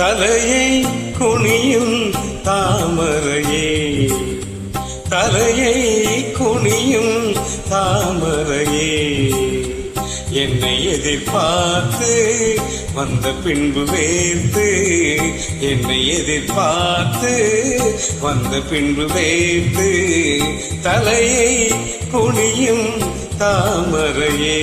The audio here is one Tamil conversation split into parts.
தலையை குனியும் தாமரையே, தலையை குனியும் தாமரையே, என்னை எதிர்பார்த்து வந்த பின்பு வேர்த்து, என்னை எதிர்பார்த்து வந்த பின்பு வேர்த்து, தலையை குனியும் தாமரையே.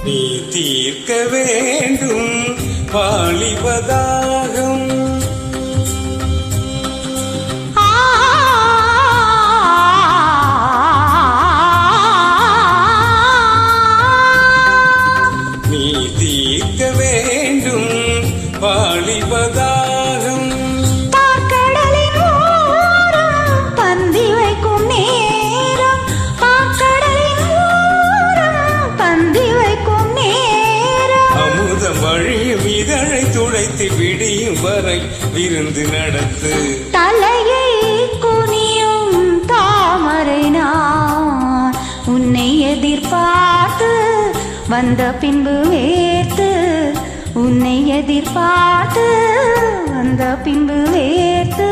நீ தீர்க்க வேண்டும் வாலிபதாகம், நீ தீர்க்க வேண்டும் வாலிபதாகம், பந்தி வைக்கும் நேரம், பந்தி வைக்கும் நேரம், அமுதம் வழியும் இதழை துடைத்து விடியும் வரை விருந்து நடத்து, தலையை குனியும் தாமரை நான் உன்னை எதிர்பார்த்து வந்த பின்பு வேர்த்து, உன்னை எதிர்பார்த்து வந்த பின்பு வேர்த்து,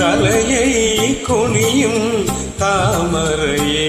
தலையை குனியும் தாமரையே.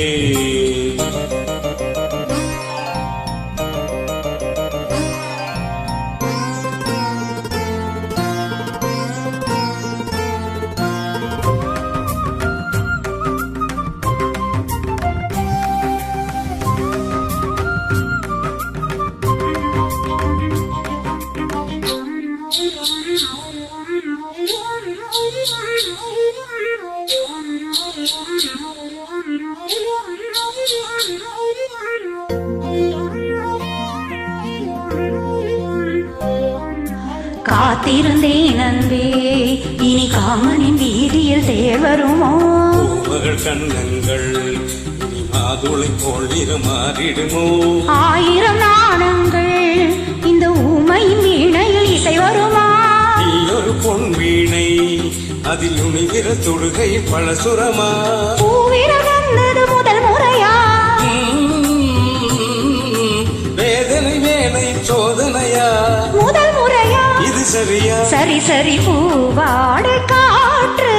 காத்திருந்தேன் அன்பே, இனி காமனின் வீதியில் தேர் வருமோ? பூமகள் கண்ணங்கள் இனி மாதுளை போல் மாறிடுமோ? ஆயிரம் நாணங்கள் இந்த ஊமையின் வீணையில் இசை வருமா? நீ ஒரு பொன் வீணை, அதில் உணிகிற தொடுகை பழசுரமா? பூவிரல் வந்தது முதல் முறையா? வேதனை வேலை சோதனையா? முதல் முறையா? இது சரியா? சரி சரி. பூவாடை காற்று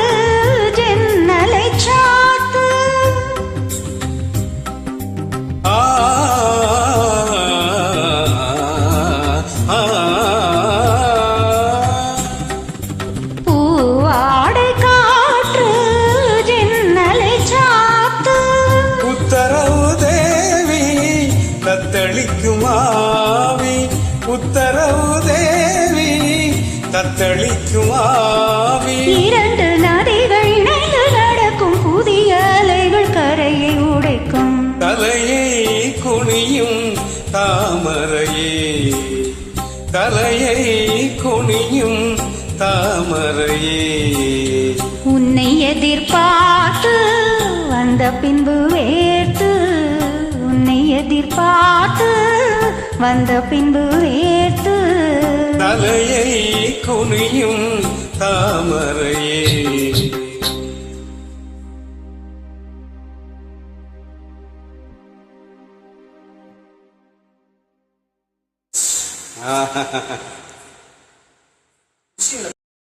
ஜன்னலை சாத்து, பூவாடை காற்று ஜன்னலை சாத்து, உத்தரவு தேவி தத்தளிக்கும் ஆவி, உத்தரவு தேவி தத்தளிக்கும் ஆவி, இரண்டு நதிகள் இணைந்து நடக்கும் புதிய அலைகள் கரையை உடைக்கும், தலையை குனியும் தாமரையே, தலையை குனியும் தாமரையே, உன்னை எதிர்பார்த்து வந்த பின்பு வேர்த்து, உன்னை எதிர்பார்த்து வந்த பின்பு வேர்த்து, தலையை குனியும் தாமரையே. ஆஹா